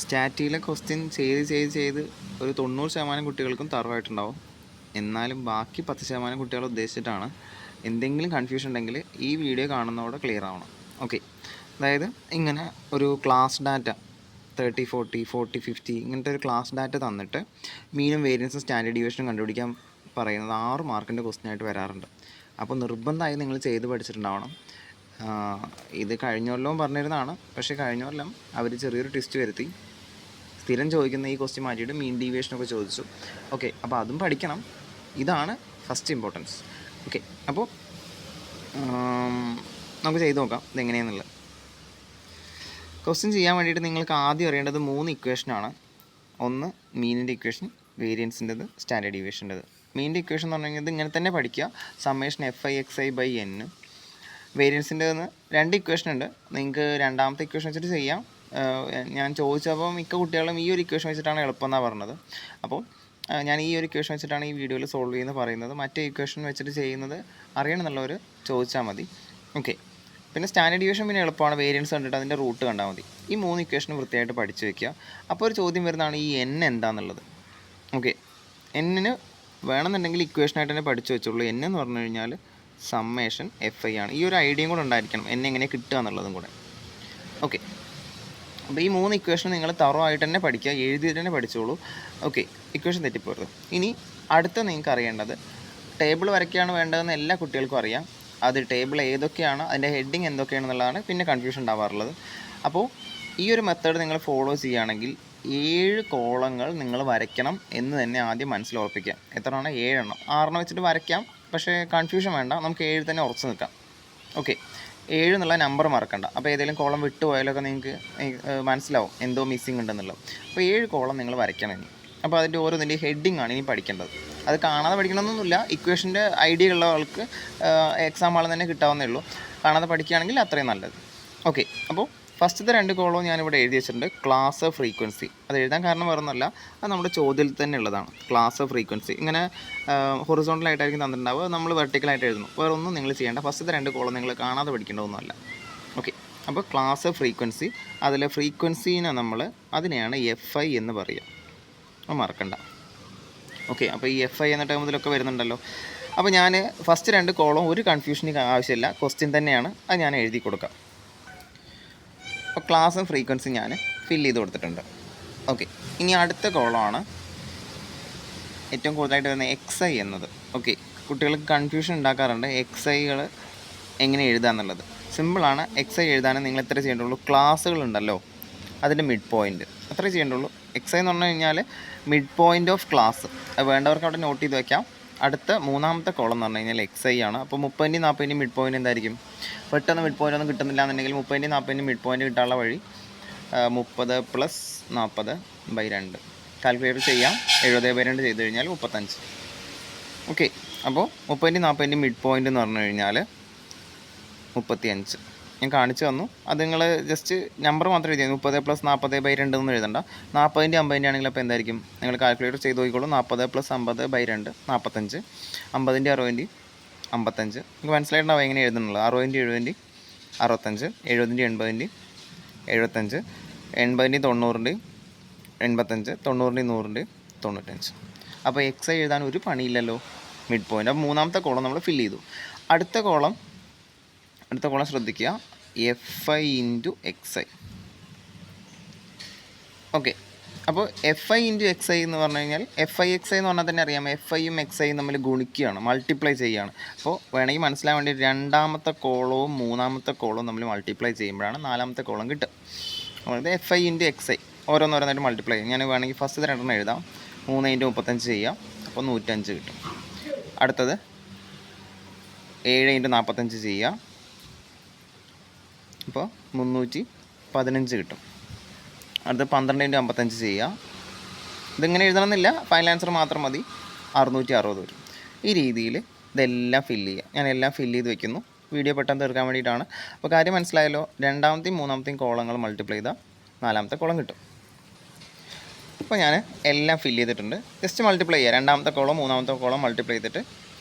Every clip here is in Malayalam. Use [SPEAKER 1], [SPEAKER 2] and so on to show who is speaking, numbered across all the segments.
[SPEAKER 1] സ്റ്റാറ്റിയിലെ ക്വസ്റ്റ്യൻ ചെയ്ത് ഒരു 90% കുട്ടികൾക്കും തറവായിട്ടുണ്ടാവും. എന്നാലും ബാക്കി 10% കുട്ടികൾ ഉദ്ദേശിച്ചിട്ടാണ്. എന്തെങ്കിലും കൺഫ്യൂഷൻ ഉണ്ടെങ്കിൽ ഈ വീഡിയോ കാണുന്നതോടെ ക്ലിയർ ആവണം. ഓക്കെ, അതായത് ഇങ്ങനെ ഒരു ക്ലാസ് ഡാറ്റ 30, 40, 40, 50 ഇങ്ങനത്തെ ഒരു ക്ലാസ് ഡാറ്റ തന്നിട്ട് മീനും വേരിയൻസും സ്റ്റാൻഡേർഡ് ഡീവിയേഷനും കണ്ടുപിടിക്കാൻ പറയുന്നത് 6 മാർക്കിൻ്റെ ക്വസ്റ്റ്യൻ ആയിട്ട് വരാറുണ്ട്. അപ്പോൾ നിർബന്ധമായി നിങ്ങൾ ചെയ്ത് പഠിച്ചിട്ടുണ്ടാവണം. ഇത് കഴിഞ്ഞ കൊല്ലവും പറഞ്ഞിരുന്നതാണ്. പക്ഷേ കഴിഞ്ഞ കൊല്ലം അവർ ചെറിയൊരു ട്വിസ്റ്റ് വരുത്തി. സ്ഥിരം ചോദിക്കുന്ന ഈ ക്വസ്റ്റ്യൻ മാറ്റിയിട്ട് മീൻ ഡീവിയേഷനൊക്കെ ചോദിച്ചു. ഓക്കെ, അപ്പോൾ അതും പഠിക്കണം. ഇതാണ് ഫസ്റ്റ് ഇമ്പോർട്ടൻസ്. ഓക്കെ, അപ്പോൾ നമുക്ക് ചെയ്ത് നോക്കാം ഇതെങ്ങനെയാണെന്നുള്ളത്. ക്വസ്റ്റ്യൻ ചെയ്യാൻ വേണ്ടിയിട്ട് നിങ്ങൾക്ക് ആദ്യം അറിയേണ്ടത് 3 ഇക്വേഷനാണ്. ഒന്ന് മീനിൻ്റെ ഇക്വേഷൻ, വേരിയൻസിൻ്റെത്, സ്റ്റാൻഡേർഡ് ഡീവിയേഷൻ്റെത്. മീനിൻ്റെ ഇക്വേഷൻ എന്ന് പറഞ്ഞു കഴിഞ്ഞാൽ ഇങ്ങനെ തന്നെ പഠിക്കുക. Summation FI/XI/N. വേരിയൻസിൻ്റെതെന്ന് 2 ഇക്വേഷൻ ഉണ്ട്. നിങ്ങൾക്ക് രണ്ടാമത്തെ ഇക്വേഷൻ വെച്ചിട്ട് ചെയ്യാം. ഞാൻ ചോദിച്ചപ്പോൾ മിക്ക കുട്ടികളും ഈ ഒരു ഇക്വേഷൻ വെച്ചിട്ടാണ് എളുപ്പമെന്നാണ് പറഞ്ഞത്. അപ്പോൾ ഞാൻ ഈ ഒരു ഇക്വേഷൻ വെച്ചിട്ടാണ് ഈ വീഡിയോയിൽ സോൾവ് ചെയ്യുന്നത് പറയുന്നത്. മറ്റേ ഇക്വേഷൻ വെച്ചിട്ട് ചെയ്യുന്നത് അറിയണമെന്നുള്ളവർ ചോദിച്ചാൽ മതി. ഓക്കെ, പിന്നെ സ്റ്റാൻഡേർഡ് ഡീവിയേഷൻ പിന്നെ എളുപ്പമാണ്. വേരിയൻസ് കണ്ടിട്ട് അതിൻ്റെ റൂട്ട് കണ്ടാൽ മതി. ഈ 3 ഇക്വേഷൻ വൃത്തിയായിട്ട് പഠിച്ചു വയ്ക്കുക. അപ്പോൾ ഒരു ചോദ്യം വരുന്നതാണ് ഈ N എന്താണെന്നുള്ളത്. ഓക്കെ, Nന് വേണമെന്നുണ്ടെങ്കിൽ ഇക്വേഷനായിട്ട് തന്നെ പഠിച്ചു വെച്ചോളൂ. N എന്ന് പറഞ്ഞു കഴിഞ്ഞാൽ സമ്മേഷൻ FI ആണ്. ഈ ഒരു ഐഡിയയും കൂടെ ഉണ്ടായിരിക്കണം, N എങ്ങനെ കിട്ടുക എന്നുള്ളതും കൂടെ. ഓക്കെ, അപ്പോൾ ഈ 3 ഇക്വേഷൻ നിങ്ങൾ തറവായിട്ട് തന്നെ പഠിക്കുക, എഴുതിയിട്ട് തന്നെ പഠിച്ചോളൂ. ഓക്കെ, ഇക്വേഷൻ തെറ്റിപ്പോരുത്. ഇനി അടുത്ത നിങ്ങൾക്ക് അറിയേണ്ടത് ടേബിൾ വരയ്ക്കുകയാണ് വേണ്ടതെന്ന് എല്ലാ കുട്ടികൾക്കും അറിയാം. അത് ടേബിൾ ഏതൊക്കെയാണ്, അതിൻ്റെ ഹെഡിങ് എന്തൊക്കെയാണെന്നുള്ളതാണ് പിന്നെ കൺഫ്യൂഷൻ ഉണ്ടാവാറുള്ളത്. അപ്പോൾ ഈ ഒരു മെത്തേഡ് നിങ്ങൾ ഫോളോ ചെയ്യുകയാണെങ്കിൽ 7 കോളങ്ങൾ നിങ്ങൾ വരയ്ക്കണം എന്ന് തന്നെ ആദ്യം മനസ്സിലുറപ്പിക്കുക. എത്രയാണ്? 7 എണ്ണം. 6 വെച്ചിട്ട് വരയ്ക്കാം, പക്ഷേ കൺഫ്യൂഷൻ വേണ്ട, നമുക്ക് 7 തന്നെ ഉറച്ചു നിൽക്കാം. ഓക്കെ, 7 എന്നുള്ള നമ്പർ മറക്കണ്ട. അപ്പോൾ ഏതെങ്കിലും കോളം വിട്ടുപോയാലൊക്കെ നിങ്ങൾക്ക് മനസ്സിലാവും എന്തോ മിസ്സിങ് ഉണ്ടെന്നുള്ളത്. അപ്പോൾ 7 കോളം നിങ്ങൾ വരയ്ക്കണം ഇനി. അപ്പോൾ അതിൻ്റെ ഓരോന്നിൻ്റെ ഹെഡിങ് ആണ് ഇനി പഠിക്കേണ്ടത്. അത് കാണാതെ പഠിക്കണമെന്നൊന്നുമില്ല. ഇക്വേഷൻ്റെ ഐഡിയ ഉള്ള ആൾക്ക് എക്സാം ആൾ തന്നെ കിട്ടാവുന്നേ ഉള്ളൂ. കാണാതെ പഠിക്കുകയാണെങ്കിൽ അത്രയും നല്ലത്. ഓക്കെ, അപ്പോൾ ഫസ്റ്റത്തെ 2 കോളവും ഞാനിവിടെ എഴുതി വെച്ചിട്ടുണ്ട്. Class, frequency. അത് എഴുതാൻ കാരണം വേറൊന്നുമല്ല, അത് നമ്മുടെ ചോദ്യത്തിൽ തന്നെ ഉള്ളതാണ്. ക്ലാസ്, ഫ്രീക്വൻസി ഇങ്ങനെ ഹൊറിസോണ്ടലായിട്ടായിരിക്കും തന്നിട്ടുണ്ടാവുക. നമ്മൾ വെർട്ടിക്കലായിട്ട് എഴുതുന്നു. വേറെ ഒന്നും നിങ്ങൾ ചെയ്യേണ്ട. ഫസ്റ്റത്തെ 2 കോളം നിങ്ങൾ കാണാതെ പഠിക്കേണ്ടതൊന്നുമല്ല. ഓക്കെ, അപ്പോൾ ക്ലാസ്, ഫ്രീക്വൻസി. അതിലെ ഫ്രീക്വൻസീനെ അതിനെയാണ് FI എന്ന് പറയുക. അത് മറക്കണ്ട. ഓക്കെ, അപ്പോൾ ഈ FI എന്ന ടേമിലൊക്കെ വരുന്നുണ്ടല്ലോ. അപ്പോൾ ഞാൻ ഫസ്റ്റ് 2 കോളം ഒരു കൺഫ്യൂഷന് ആവശ്യമില്ല, ക്വസ്റ്റ്യൻ തന്നെയാണ്. അത് ഞാൻ എഴുതി കൊടുക്കാം. അപ്പോൾ ക്ലാസ്സും ഫ്രീക്വൻസി ഞാൻ ഫില്ല് ചെയ്ത് കൊടുത്തിട്ടുണ്ട്. ഓക്കെ, ഇനി അടുത്ത കോളമാണ് ഏറ്റവും കൂടുതലായിട്ട് വരുന്ന XI എന്നത്. ഓക്കെ, കുട്ടികൾക്ക് കൺഫ്യൂഷൻ ഉണ്ടാക്കാറുണ്ട് XIകൾ എങ്ങനെ എഴുതുക എന്നുള്ളത്. സിമ്പിളാണ്. XI എഴുതാൻ നിങ്ങൾ എത്ര ചെയ്യേണ്ടുള്ളൂ? ക്ലാസ്സുകളുണ്ടല്ലോ, അതിൻ്റെ മിഡ് പോയിൻറ്റ് അത്രേ ചെയ്യേണ്ടുള്ളൂ. XI എന്ന് പറഞ്ഞു കഴിഞ്ഞാൽ മിഡ് പോയിൻ്റ് ഓഫ് ക്ലാസ്. അത് വേണ്ടവർക്ക് അവിടെ നോട്ട് ചെയ്ത് വയ്ക്കാം. അടുത്ത 3ാമത്തെ കോളം എന്ന് പറഞ്ഞു കഴിഞ്ഞാൽ XI ആണ്. അപ്പോൾ 30, 40 മിഡ് പോയിൻ്റ് എന്തായിരിക്കും? പെട്ടെന്ന് മിഡ് പോയിൻ്റ് ഒന്നും കിട്ടുന്നില്ല എന്നുണ്ടെങ്കിൽ 30, 40 മിഡ് പോയിൻ്റ് കിട്ടാനുള്ള വഴി 30 + 40/2 കാൽക്കുലേറ്റ് ചെയ്യാം. 70/2 ചെയ്ത് കഴിഞ്ഞാൽ 35. ഓക്കെ, അപ്പോൾ 30, 40 മിഡ് പോയിൻ്റ് എന്ന് പറഞ്ഞു കഴിഞ്ഞാൽ 35. ഞാൻ കാണിച്ചു തന്നു. അത് നിങ്ങൾ ജസ്റ്റ് നമ്പർ മാത്രം എഴുതിയാൽ 30 + 40/2 ഒന്നും എഴുതണ്ട. 40, 50 ആണെങ്കിൽ അപ്പോൾ എന്തായിരിക്കും? നിങ്ങൾ കാൽക്കുലേറ്റർ ചെയ്ത് നോക്കിക്കോളൂ. 40 + 50/2 45. 50, 60, 55. നിങ്ങൾക്ക് മനസ്സിലായിട്ടുണ്ടാവും എങ്ങനെ എഴുതുന്നുള്ളത്. 60, 70, 65. 70, 80, 75. 80, 90, 85. 90, 100, 95. അപ്പോൾ XI എഴുതാൻ ഒരു പണിയില്ലല്ലോ, മിഡ് പോയിൻ്റ്. അപ്പോൾ 3ാമത്തെ കോളം നമ്മൾ ഫില്ല് ചെയ്തു. അടുത്ത കോളം ശ്രദ്ധിക്കുക, FI × XI. ഓക്കെ, അപ്പോൾ FI × XI എന്ന് പറഞ്ഞു കഴിഞ്ഞാൽ FI/XI എന്ന് പറഞ്ഞാൽ തന്നെ അറിയാം, FIയും XIയും തമ്മിൽ ഗുണിക്കുകയാണ്, മൾട്ടിപ്ലൈ ചെയ്യുകയാണ്. അപ്പോൾ വേണമെങ്കിൽ മനസ്സിലാൻ വേണ്ടി 2ാമത്തെ കോളവും 3ാമത്തെ കോളവും തമ്മിൽ മൾട്ടിപ്ലൈ ചെയ്യുമ്പോഴാണ് 4ാമത്തെ കോളം കിട്ടുക. അതായത് FI × XI ഓരോന്നോരോന്നായിട്ട് മൾട്ടിപ്ലൈ ചെയ്യും. ഞാൻ വേണമെങ്കിൽ ഫസ്റ്റ് 2 എഴുതാം. 3 × 35 ചെയ്യാം. അപ്പോൾ 105 കിട്ടും. അടുത്തത് 7 × 45 ചെയ്യാം. അപ്പോൾ 315 കിട്ടും. അടുത്ത് 12 × 55 ചെയ്യുക. ഇതിങ്ങനെ എഴുതണമെന്നില്ല, ഫൈനൽ ആൻസർ മാത്രം മതി. 660 വരും. ഈ രീതിയിൽ ഇതെല്ലാം ഫില്ല് ചെയ്യുക. ഞാൻ എല്ലാം ഫില്ല് ചെയ്ത് വെക്കുന്നു, വീഡിയോ പെട്ടെന്ന് തീർക്കാൻ വേണ്ടിയിട്ടാണ്. അപ്പോൾ കാര്യം മനസ്സിലായല്ലോ. 2ാമത്തെയും 3ാമത്തെയും കോളങ്ങൾ മൾട്ടിപ്ലൈ ചെയ്താൽ 4ാമത്തെ കോളം കിട്ടും. അപ്പോൾ ഞാൻ എല്ലാം ഫില്ല് ചെയ്തിട്ടുണ്ട്. ജസ്റ്റ് മൾട്ടിപ്ലൈ ചെയ്യുക. 2ാമത്തെ കോളം 3ാമത്തെ കോളം മൾട്ടിപ്ലൈ ചെയ്തിട്ട്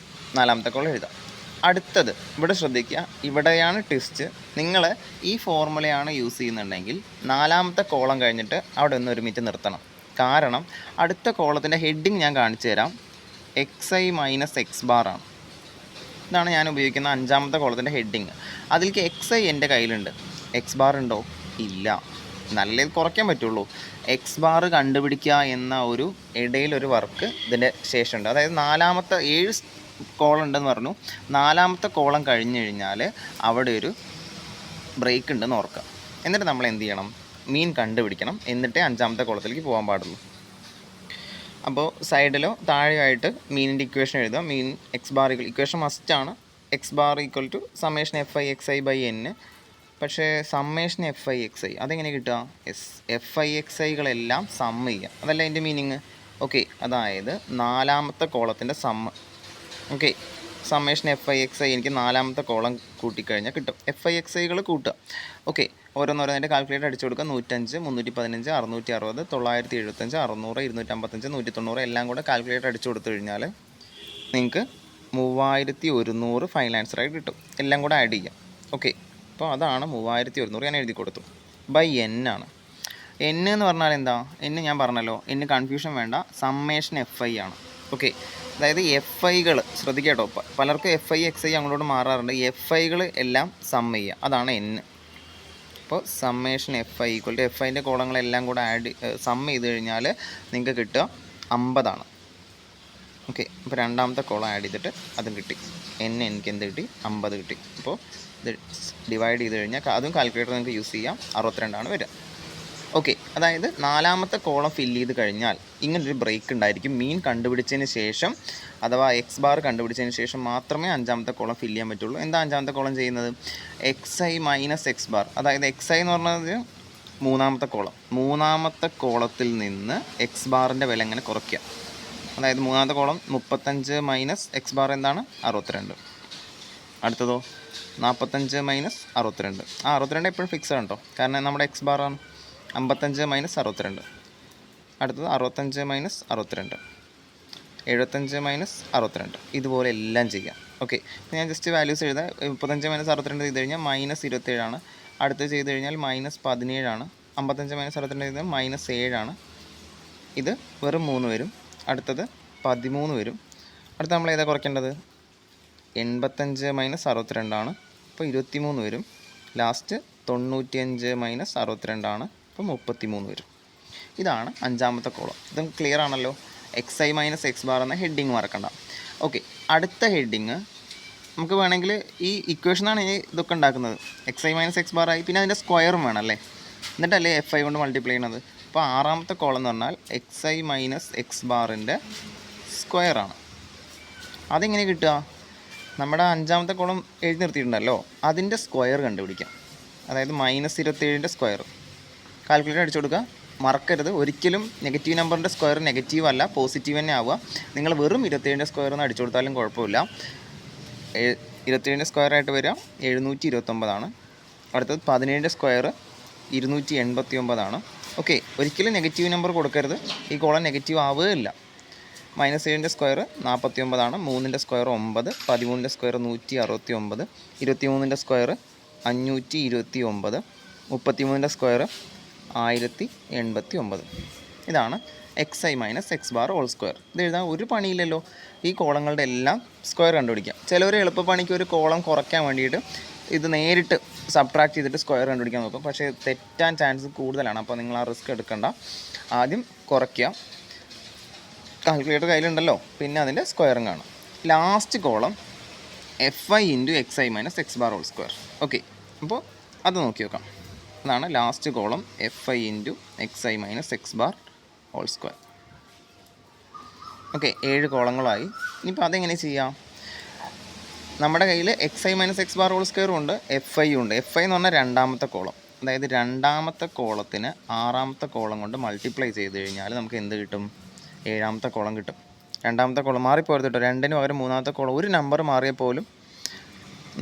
[SPEAKER 1] 4ാമത്തെ കോളം എഴുതാം. അടുത്തത് ഇവിടെ ശ്രദ്ധിക്കുക, ഇവിടെയാണ് ട്വിസ്റ്റ്. നിങ്ങൾ ഈ ഫോർമുലയാണ് യൂസ് ചെയ്യുന്നുണ്ടെങ്കിൽ 4ാമത്തെ കോളം കഴിഞ്ഞിട്ട് അവിടെ ഒന്ന് ഒരുമിച്ച് നിർത്തണം. കാരണം അടുത്ത കോളത്തിൻ്റെ ഹെഡിങ് ഞാൻ കാണിച്ചു തരാം. xi മൈനസ് എക്സ് ബാർ ആണ്. ഇതാണ് ഞാൻ ഉപയോഗിക്കുന്ന 5ാമത്തെ കോളത്തിൻ്റെ ഹെഡിങ്. അതിലേക്ക് xi എൻ്റെ കയ്യിലുണ്ട്. എക്സ് ബാർ ഉണ്ടോ? ഇല്ല. നല്ല കുറയ്ക്കാൻ പറ്റുള്ളൂ. എക്സ് ബാർ കണ്ടുപിടിക്കുക എന്ന ഒരു ഇടയിലൊരു വർക്ക് ഇതിൻ്റെ ശേഷമുണ്ട്. അതായത് 4ാമത്തെ 7 കോളം ഉണ്ടെന്ന് പറഞ്ഞു. 4ാമത്തെ കോളം കഴിഞ്ഞ് കഴിഞ്ഞാൽ അവിടെ ഒരു ബ്രേക്ക് ഉണ്ടെന്ന് ഓർക്കുക. എന്നിട്ട് നമ്മൾ എന്ത് ചെയ്യണം? മീൻ കണ്ടുപിടിക്കണം. എന്നിട്ടേ 5ാമത്തെ കോളത്തിലേക്ക് പോകാൻ പാടുള്ളൂ. അപ്പോൾ സൈഡിലോ താഴെയോ ആയിട്ട് മീനിൻ്റെ ഇക്വേഷൻ എഴുതുക. മീൻ എക്സ് ബാർ ഇക്വേഷൻ മസ്റ്റാണ്. X bar equal to summation FI XI by N. പക്ഷേ സമ്മേഷൻ FI XI അതെങ്ങനെ കിട്ടുക? FI XIകളെല്ലാം സമ്മ് ചെയ്യുക, അതല്ല അതിൻ്റെ മീനിങ്. ഓക്കെ, അതായത് 4ാമത്തെ കോളത്തിൻ്റെ sum. Okay, summation FI XI എനിക്ക് 4ാമത്തെ കോളം കൂട്ടിക്കഴിഞ്ഞാൽ കിട്ടും. FI XIകൾ കൂട്ടുക. ഓക്കെ, ഓരോന്നോരോന്നിൻ്റെ കാൽക്കുലേറ്റർ അടിച്ചു കൊടുക്കുക. 105, 315, 660, 975, 600, 255, 190 എല്ലാം കൂടെ കാൽക്കുലേറ്റർ അടിച്ചു കൊടുത്തു കഴിഞ്ഞാൽ നിങ്ങൾക്ക് 3100 ഫൈനൽ ആൻസറായിട്ട് കിട്ടും. എല്ലാം കൂടെ ആഡ് ചെയ്യാം. ഓക്കെ, അപ്പോൾ അതാണ് 3100 ഞാൻ എഴുതി കൊടുത്തു. ബൈ N ആണ്. N എന്ന് പറഞ്ഞാൽ എന്താ? N ഞാൻ പറഞ്ഞല്ലോ, N കൺഫ്യൂഷൻ വേണ്ട, സമ്മേഷൻ FI ആണ്. ഓക്കെ, അതായത് FIകൾ ശ്രദ്ധിക്കുക കേട്ടോ. പലർക്കും FI XI അങ്ങോട്ട് മാറാറുണ്ട്. FIകൾ എല്ലാം സമ്മ് ചെയ്യുക, അതാണ് N. അപ്പോൾ സമ്മേഷൻ FI ഈക്വൽ ടു FIൻ്റെ കോളങ്ങളെല്ലാം കൂടെ സമ്മ് ചെയ്ത് കഴിഞ്ഞാൽ നിങ്ങൾക്ക് കിട്ടുക 50 ആണ്. ഓക്കെ, അപ്പോൾ 2ാമത്തെ കോളം ആഡ് ചെയ്തിട്ട് അതും കിട്ടി. എനിക്ക് എന്ത് കിട്ടി? 50 കിട്ടി. അപ്പോൾ ഇത് ഡിവൈഡ് ചെയ്ത് കഴിഞ്ഞാൽ അതും കാൽക്കുലേറ്റർ നിങ്ങൾക്ക് യൂസ് ചെയ്യാം. 62 ആണ് വരിക. ഓക്കെ, അതായത് 4ാമത്തെ കോളം ഫില്ല് ചെയ്ത് കഴിഞ്ഞാൽ ഇങ്ങനൊരു ബ്രേക്ക് ഉണ്ടായിരിക്കും. മീൻ കണ്ടുപിടിച്ചതിന് ശേഷം അഥവാ എക്സ് ബാർ കണ്ടുപിടിച്ചതിന് ശേഷം മാത്രമേ 5ാമത്തെ കോളം ഫില്ല് ചെയ്യാൻ പറ്റുള്ളൂ. എന്താ 5ാമത്തെ കോളം ചെയ്യുന്നത്? XI minus X bar. അതായത് XI എന്ന് പറഞ്ഞത് 3ാമത്തെ കോളം. 3ാമത്തെ കോളത്തിൽ നിന്ന് എക്സ് ബാറിൻ്റെ വില എങ്ങനെ കുറയ്ക്കുക. അതായത് 3ാമത്തെ കോളം 35 മൈനസ് എക്സ് ബാർ എന്താണ്? 62. അടുത്തതോ 45 മൈനസ് 62. 62 എപ്പോഴും ഫിക്സ് ആണ് കേട്ടോ, കാരണം നമ്മുടെ എക്സ് ബാറാണ്. 55 മൈനസ് 62. അടുത്തത് 65 മൈനസ് 62, 75 മൈനസ് 62. ഇതുപോലെ എല്ലാം ചെയ്യാം. ഓക്കെ, ഞാൻ ജസ്റ്റ് വാല്യൂസ് എഴുതാം. 35 മൈനസ് 62 ചെയ്ത് കഴിഞ്ഞാൽ മൈനസ് 27 ആണ്. അടുത്ത് ചെയ്ത് കഴിഞ്ഞാൽ മൈനസ് 17 ആണ്. 55 മൈനസ് 62 ചെയ്താൽ മൈനസ് 7 ആണ്. ഇത് വെറും 3 വരും. അടുത്തത് 13 വരും. അടുത്ത നമ്മൾ ഏതാ കുറയ്ക്കേണ്ടത്? 85 മൈനസ് 62 ആണ്. അപ്പോൾ 23 വരും. ലാസ്റ്റ് 95 മൈനസ് 62 ആണ്. അപ്പോൾ 33 വരും. ഇതാണ് 5ാമത്തെ കോളം. ഇതും ക്ലിയർ ആണല്ലോ. XI മൈനസ് എക്സ് ബാർ എന്ന ഹെഡിങ് മറക്കണ്ട. ഓക്കെ, അടുത്ത ഹെഡിങ് നമുക്ക് വേണമെങ്കിൽ ഈ ഇക്വേഷനാണ് ഇതൊക്കെ ഉണ്ടാക്കുന്നത്. XI മൈനസ് എക്സ് ബാർ ആയി, പിന്നെ അതിൻ്റെ സ്ക്വയറും വേണം അല്ലേ, എന്നിട്ടല്ലേ FI കൊണ്ട് മൾട്ടിപ്ലൈ ചെയ്യുന്നത്. അപ്പോൾ 6ാമത്തെ കോളം എന്ന് പറഞ്ഞാൽ XI മൈനസ് എക്സ് ബാറിൻ്റെ സ്ക്വയറാണ്. അതെങ്ങനെ കിട്ടുക? നമ്മുടെ 5ാമത്തെ കോളം എഴുതി നിർത്തിയിട്ടുണ്ടല്ലോ, അതിൻ്റെ സ്ക്വയർ കണ്ടുപിടിക്കാം. അതായത് മൈനസ് 27ൻ്റെ സ്ക്വയർ കാൽക്കുലേറ്റർ അടിച്ചു കൊടുക്കുക. മറക്കരുത്, ഒരിക്കലും നെഗറ്റീവ് നമ്പറിൻ്റെ സ്ക്വയർ നെഗറ്റീവ് അല്ല, പോസിറ്റീവ് തന്നെ ആവുക. നിങ്ങൾ വെറും 27ൻ്റെ സ്ക്വയർ ഒന്ന് അടിച്ചു കൊടുത്താലും കുഴപ്പമില്ല. 27ൻ്റെ സ്ക്വയറായിട്ട് വരിക 729 ആണ്. അടുത്തത് 17ൻ്റെ സ്ക്വയർ 289 ആണ്. ഓക്കെ, ഒരിക്കലും നെഗറ്റീവ് നമ്പർ കൊടുക്കരുത്, ഈ കോളം നെഗറ്റീവ് ആവുകയില്ല. മൈനസ് 7ൻ്റെ സ്ക്വയർ 49 ആണ്. 3ൻ്റെ സ്ക്വയർ 9, 13ൻ്റെ സ്ക്വയർ 169, 23ൻ്റെ സ്ക്വയർ 529, 33ൻ്റെ സ്ക്വയർ 1089. ഇതാണ് XI minus X bar whole square. ഇത് എഴുതാൻ ഒരു പണിയില്ലല്ലോ. ഈ കോളങ്ങളുടെ എല്ലാം സ്ക്വയർ കണ്ടുപിടിക്കാം. ചിലവർ എളുപ്പപ്പണിക്ക് ഒരു കോളം കുറയ്ക്കാൻ വേണ്ടിയിട്ട് ഇത് നേരിട്ട് സബ്ട്രാക്ട് ചെയ്തിട്ട് സ്ക്വയർ കണ്ടുപിടിക്കാൻ നോക്കും. പക്ഷേ തെറ്റാൻ ചാൻസ് കൂടുതലാണ്. അപ്പോൾ നിങ്ങൾ ആ റിസ്ക് എടുക്കണ്ട. ആദ്യം കുറയ്ക്കുക, കാൽക്കുലേറ്റർ കയ്യിലുണ്ടല്ലോ, പിന്നെ അതിൻ്റെ സ്ക്വയറും കാണും. Last column FI into XI minus X bar whole square. Okay, അപ്പോൾ അത് നോക്കി നോക്കാം. അതാണ് last column FI into XI minus X bar whole square. Okay, 7 കോളങ്ങളായി. ഇനിയിപ്പോൾ അതെങ്ങനെ ചെയ്യാം? നമ്മുടെ കയ്യിൽ XI minus X bar whole സ്ക്വയറും ഉണ്ട്, FI ഉണ്ട്. FI എന്ന് പറഞ്ഞാൽ 2ാമത്തെ കോളം. അതായത് 2ാമത്തെ കോളത്തിന് 6ാമത്തെ കോളം കൊണ്ട് മൾട്ടിപ്ലൈ ചെയ്ത് കഴിഞ്ഞാൽ നമുക്ക് എന്ത് കിട്ടും? 7ാമത്തെ കോളം കിട്ടും. 2ാമത്തെ കോളം മാറിപ്പോയത് കേട്ടോ. 2-ന് പകരം 3ാമത്തെ കോളം ഒരു നമ്പർ മാറിയാൽ പോലും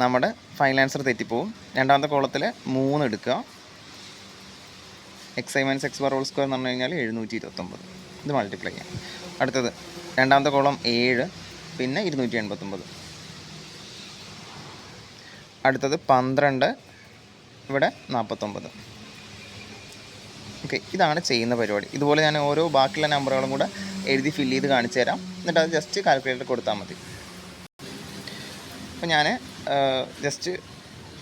[SPEAKER 1] നമ്മുടെ ഫൈനൽ ആൻസർ തെറ്റിപ്പോവും. 2ാമത്തെ കോളത്തിൽ 3 എടുക്കുക. XI minus X bar whole square എന്ന് പറഞ്ഞു കഴിഞ്ഞാൽ 729. ഇത് മൾട്ടിപ്ലൈ ചെയ്യാം. അടുത്തത് 2ാമത്തെ കോളം 7, പിന്നെ 289. അടുത്തത് 12, ഇവിടെ 49. ഓക്കെ, ഇതാണ് ചെയ്യുന്ന പരിപാടി. ഇതുപോലെ ഞാൻ ഓരോ ബാക്കിയുള്ള നമ്പറുകളും കൂടെ എഴുതി ഫില്ല് ചെയ്ത് കാണിച്ചു തരാം. എന്നിട്ട് അത് ജസ്റ്റ് കാൽക്കുലേറ്റർ കൊടുത്താൽ മതി. അപ്പോൾ ഞാൻ ജസ്റ്റ്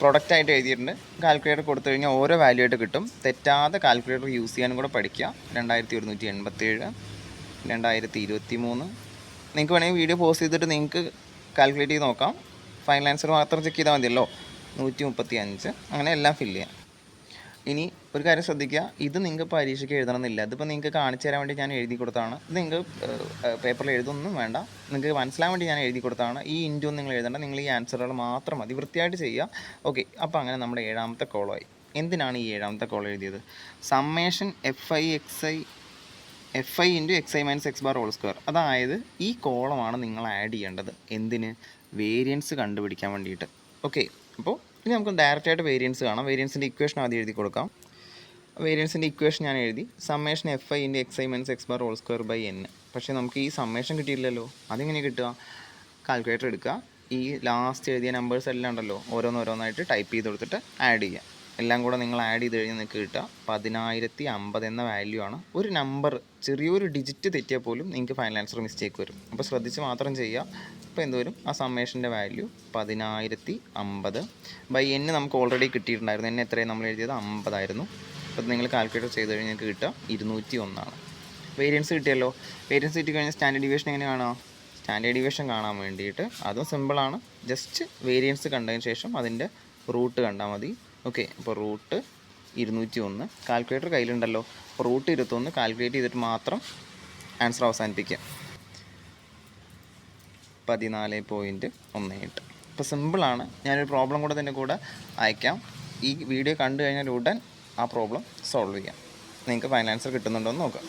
[SPEAKER 1] പ്രൊഡക്റ്റായിട്ട് എഴുതിയിട്ടുണ്ട്. കാൽക്കുലേറ്റർ കൊടുത്തു കഴിഞ്ഞാൽ ഓരോ വാല്യൂ ആയിട്ട് കിട്ടും. തെറ്റാതെ കാൽക്കുലേറ്റർ യൂസ് ചെയ്യാനും കൂടെ പഠിക്കുക. 2187, 2023. നിങ്ങൾക്ക് വേണമെങ്കിൽ വീഡിയോ പോസ്റ്റ് ചെയ്തിട്ട് നിങ്ങൾക്ക് കാൽക്കുലേറ്റ് ചെയ്ത് നോക്കാം. ഫൈനൽ ആൻസർ മാത്രം ചെക്ക് ചെയ്താൽ മതിയല്ലോ. 135, അങ്ങനെ എല്ലാം ഫില്ല് ചെയ്യാം. ഇനി ഒരു കാര്യം ശ്രദ്ധിക്കുക, ഇത് നിങ്ങൾക്ക് പരീക്ഷയ്ക്ക് എഴുതണമെന്നില്ല. ഇതിപ്പോൾ നിങ്ങൾക്ക് കാണിച്ചു തരാൻ വേണ്ടി ഞാൻ എഴുതി കൊടുത്തതാണ്. ഇത് നിങ്ങൾക്ക് പേപ്പറിൽ എഴുതൊന്നും വേണ്ട, നിങ്ങൾക്ക് മനസ്സിലാൻ വേണ്ടി ഞാൻ എഴുതി കൊടുത്തതാണ്. ഈ ഇൻറ്റു നിങ്ങൾ എഴുതേണ്ട, നിങ്ങൾ ഈ ആൻസറുകൾ മാത്രം മതി, വൃത്തിയായിട്ട് ചെയ്യുക. ഓക്കെ, അപ്പോൾ അങ്ങനെ നമ്മുടെ 7ാമത്തെ കോളമായി. എന്തിനാണ് ഈ 7ാമത്തെ കോളം എഴുതിയത്? Summation FI into XI minus X bar whole square. അതായത് ഈ കോളമാണ് നിങ്ങൾ ആഡ് ചെയ്യേണ്ടത്. എന്തിന്? വേരിയൻസ് കണ്ടുപിടിക്കാൻ വേണ്ടിയിട്ട്. ഓക്കെ, അപ്പോൾ ഇനി നമുക്ക് ഡയറക്റ്റായിട്ട് വേരിയൻസ് കാണാം. വേരിയൻസിൻ്റെ ഇക്വേഷൻ ആദ്യം എഴുതി കൊടുക്കാം. വേരിയൻസിൻ്റെ ഇക്വേഷൻ ഞാൻ എഴുതി. Summation FI into XI minus X bar whole square by N. പക്ഷേ നമുക്ക് ഈ സമ്മേഷൻ കിട്ടിയില്ലല്ലോ. അതെങ്ങനെ കിട്ടുക? കാൽക്കുലേറ്റർ എടുക്കുക, ഈ ലാസ്റ്റ് എഴുതിയ നമ്പേഴ്സ് എല്ലാം ഉണ്ടല്ലോ, ഓരോന്നോരോന്നായിട്ട് ടൈപ്പ് ചെയ്ത് കൊടുത്തിട്ട് ആഡ് ചെയ്യുക. എല്ലാം കൂടെ നിങ്ങൾ ആഡ് ചെയ്ത് കഴിഞ്ഞാൽ നിങ്ങൾക്ക് കിട്ടുക 10050 എന്ന വാല്യൂ ആണ്. ഒരു നമ്പർ ചെറിയൊരു ഡിജിറ്റ് തെറ്റിയാൽ പോലും നിങ്ങൾക്ക് ഫൈനൽ ആൻസർ മിസ്റ്റേക്ക് വരും. അപ്പോൾ ശ്രദ്ധിച്ച് മാത്രം ചെയ്യുക. അപ്പോൾ എന്ത് വരും? ആ സമ്മേഷൻ്റെ വാല്യൂ 10050 ബൈ N നമുക്ക് ഓൾറെഡി കിട്ടിയിട്ടുണ്ടായിരുന്നു. N എത്രയും നമ്മൾ എഴുതിയത് 50 ആയിരുന്നു. അപ്പോൾ നിങ്ങൾ കാൽക്കുലേറ്റർ ചെയ്ത് കഴിഞ്ഞാൽ നിങ്ങൾക്ക് കിട്ടുക 201 ആണ്. വേരിയൻസ് കിട്ടിയല്ലോ. വേരിയൻസ് കിട്ടി കഴിഞ്ഞാൽ സ്റ്റാൻഡേർഡ് ഡീവിയേഷൻ എങ്ങനെ കാണാം? സ്റ്റാൻഡേർഡ് ഡീവിയേഷൻ കാണാൻ വേണ്ടിയിട്ട് അതും സിമ്പിളാണ്. ജസ്റ്റ് വേരിയൻസ് കണ്ടതിന് ശേഷം അതിൻ്റെ റൂട്ട് കണ്ടാൽ മതി. ഓക്കെ, അപ്പോൾ റൂട്ട് 201. കാൽക്കുലേറ്റർ കയ്യിലുണ്ടല്ലോ. അപ്പോൾ റൂട്ട് 21 കാൽക്കുലേറ്റ് ചെയ്തിട്ട് മാത്രം ആൻസർ അവസാനിപ്പിക്കുക. 14.18. അപ്പോൾ സിമ്പിളാണ്. ഞാനൊരു പ്രോബ്ലം കൂടെ ഇതിൻ്റെ കൂടെ അയക്കാം. ഈ വീഡിയോ കണ്ടു കഴിഞ്ഞാൽ ഉടൻ ആ പ്രോബ്ലം സോൾവ് ചെയ്യാം. നിങ്ങൾക്ക് ഫൈനൽ ആൻസർ കിട്ടുന്നുണ്ടോ എന്ന് നോക്കാം.